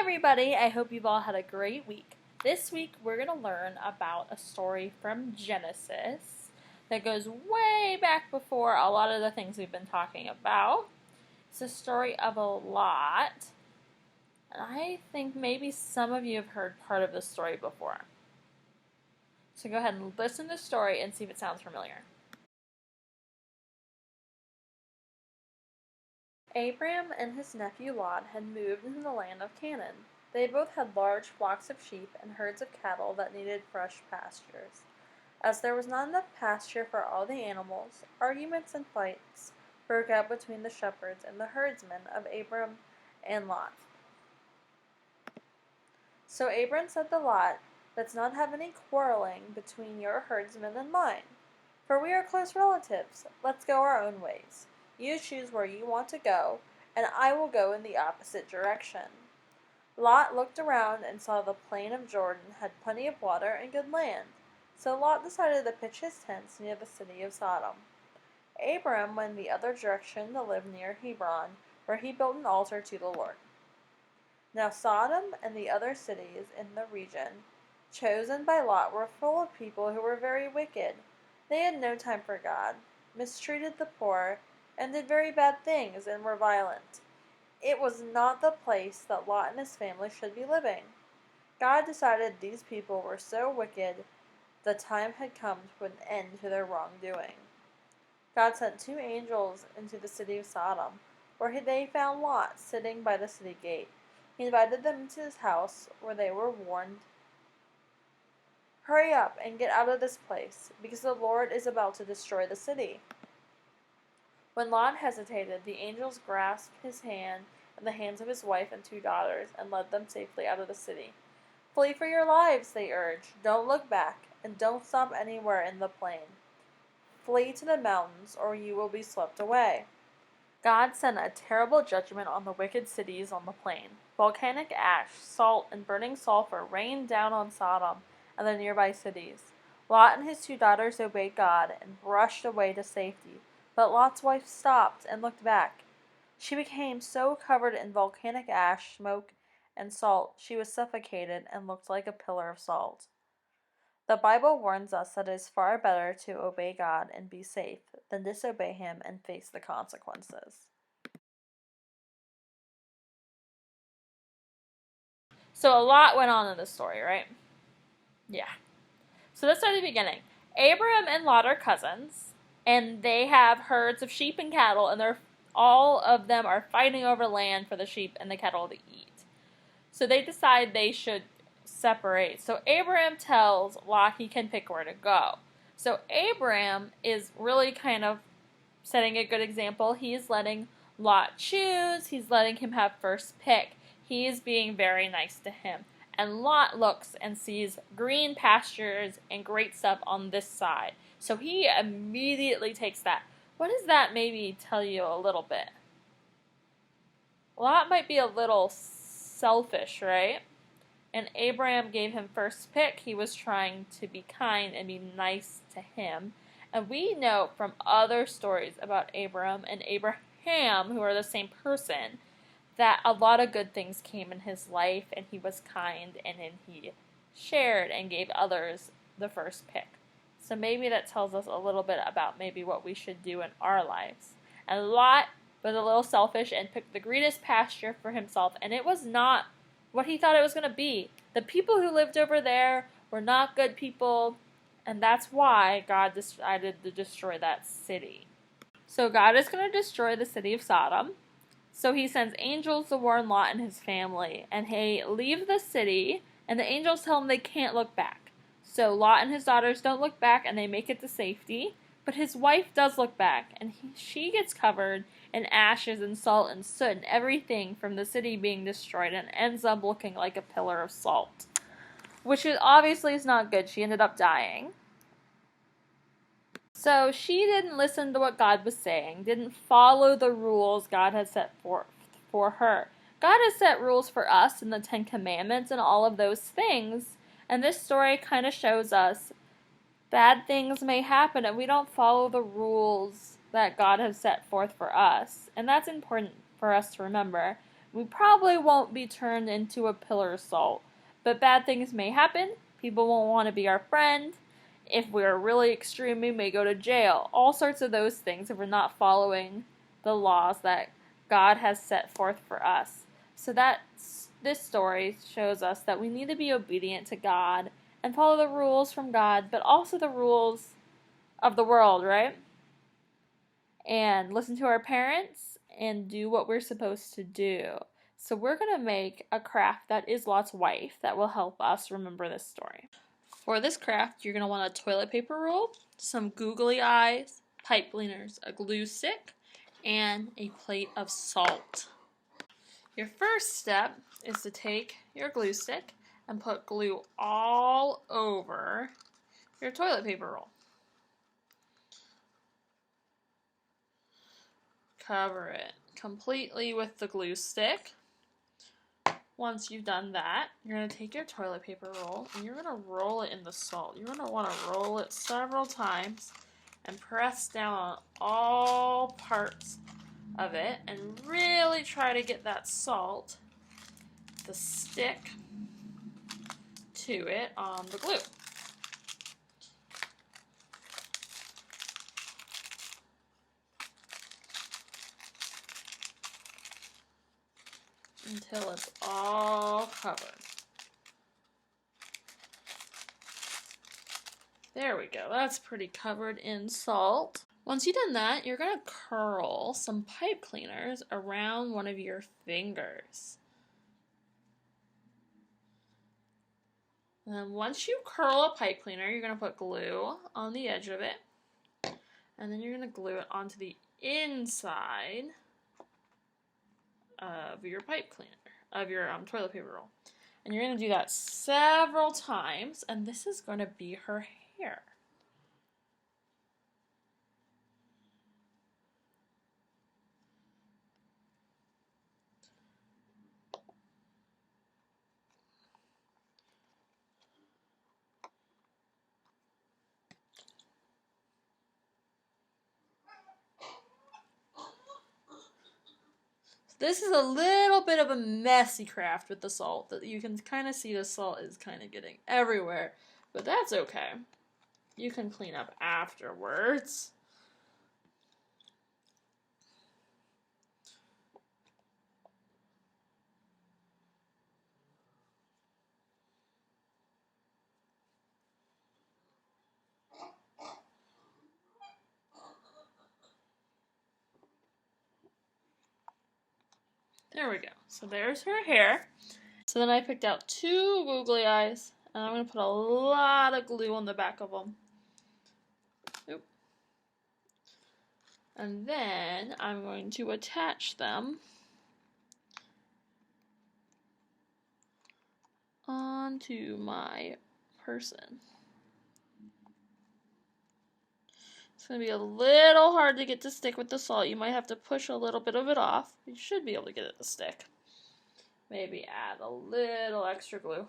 everybody, I hope you've all had a great week. This week we're going to learn about a story from Genesis that goes way back before a lot of the things we've been talking about. It's a story of a lot, and I think maybe some of you have heard part of this story before. So go ahead and listen to the story and see if it sounds familiar. Abram and his nephew Lot had moved into the land of Canaan. They both had large flocks of sheep and herds of cattle that needed fresh pastures. As there was not enough pasture for all the animals, arguments and fights broke out between the shepherds and the herdsmen of Abram and Lot. So Abram said to Lot, "Let's not have any quarreling between your herdsmen and mine, for we are close relatives. Let's go our own ways. You choose where you want to go, and I will go in the opposite direction." Lot looked around and saw the plain of Jordan had plenty of water and good land, so Lot decided to pitch his tents near the city of Sodom. Abram went the other direction to live near Hebron, where he built an altar to the Lord. Now Sodom and the other cities in the region chosen by Lot were full of people who were very wicked. They had no time for God, mistreated the poor, and did very bad things and were violent. It was not the place that Lot and his family should be living. God decided these people were so wicked, the time had come to put an end to their wrongdoing. God sent 2 angels into the city of Sodom, where they found Lot sitting by the city gate. He invited them into his house, where they were warned, "Hurry up and get out of this place, because the Lord is about to destroy the city." When Lot hesitated, the angels grasped his hand and the hands of his wife and 2 daughters and led them safely out of the city. "Flee for your lives," they urged. "Don't look back, and don't stop anywhere in the plain. Flee to the mountains, or you will be swept away." God sent a terrible judgment on the wicked cities on the plain. Volcanic ash, salt, and burning sulfur rained down on Sodom and the nearby cities. Lot and his 2 daughters obeyed God and rushed away to safety. But Lot's wife stopped and looked back. She became so covered in volcanic ash, smoke, and salt, she was suffocated and looked like a pillar of salt. The Bible warns us that it is far better to obey God and be safe than disobey Him and face the consequences. So a lot went on in this story, right? Yeah. So let's start at the beginning. Abram and Lot are cousins, and they have herds of sheep and cattle, and all of them are fighting over land for the sheep and the cattle to eat. So they decide they should separate. So Abram tells Lot he can pick where to go. So Abram is really kind of setting a good example. He's letting Lot choose. He's letting him have first pick. He is being very nice to him. And Lot looks and sees green pastures and great stuff on this side. So he immediately takes that. What does that maybe tell you a little bit? Lot might be a little selfish, right? And Abraham gave him first pick. He was trying to be kind and be nice to him. And we know from other stories about Abram and Abraham, who are the same person, that a lot of good things came in his life, and he was kind, and then he shared and gave others the first pick. So maybe that tells us a little bit about maybe what we should do in our lives. And Lot was a little selfish and picked the greenest pasture for himself, and it was not what he thought it was going to be. The people who lived over there were not good people, and that's why God decided to destroy that city. So God is going to destroy the city of Sodom. So he sends angels to warn Lot and his family, and they leave the city, and the angels tell them they can't look back. So Lot and his daughters don't look back, and they make it to safety, but his wife does look back, and she gets covered in ashes and salt and soot and everything from the city being destroyed, and ends up looking like a pillar of salt, which obviously is not good. She ended up dying. So she didn't listen to what God was saying, didn't follow the rules God had set forth for her. God has set rules for us in the 10 Commandments and all of those things, and this story kind of shows us bad things may happen and we don't follow the rules that God has set forth for us. And that's important for us to remember. We probably won't be turned into a pillar of salt, but bad things may happen. People won't want to be our friend. If we're really extreme, we may go to jail. All sorts of those things if we're not following the laws that God has set forth for us. So this story shows us that we need to be obedient to God and follow the rules from God, but also the rules of the world, right? And listen to our parents and do what we're supposed to do. So we're going to make a craft that is Lot's wife that will help us remember this story. For this craft, you're going to want a toilet paper roll, some googly eyes, pipe cleaners, a glue stick, and a plate of salt. Your first step is to take your glue stick and put glue all over your toilet paper roll. Cover it completely with the glue stick. Once you've done that, you're going to take your toilet paper roll and you're going to roll it in the salt. You're going to want to roll it several times and press down on all parts of it and really try to get that salt to stick to it on the glue. Until it's all covered. There we go, that's pretty covered in salt. Once you've done that, you're going to curl some pipe cleaners around one of your fingers. And then once you curl a pipe cleaner, you're going to put glue on the edge of it. And then you're going to glue it onto the inside of your pipe cleaner, of your toilet paper roll. And you're going to do that several times, and this is going to be her hair. This is a little bit of a messy craft with the salt. That you can kind of see the salt is kind of getting everywhere, but that's okay. You can clean up afterwards. There we go. So there's her hair. So then I picked out 2 googly eyes, and I'm going to put a lot of glue on the back of them. Oop. And then I'm going to attach them onto my person. It's going to be a little hard to get to stick with the salt. You might have to push a little bit of it off. You should be able to get it to stick. Maybe add a little extra glue.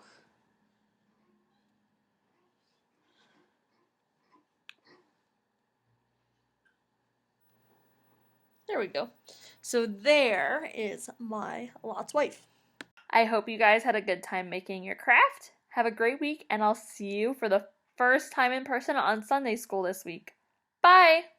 There we go. So there is my Lot's wife. I hope you guys had a good time making your craft. Have a great week, and I'll see you for the first time in person on Sunday school this week. Bye!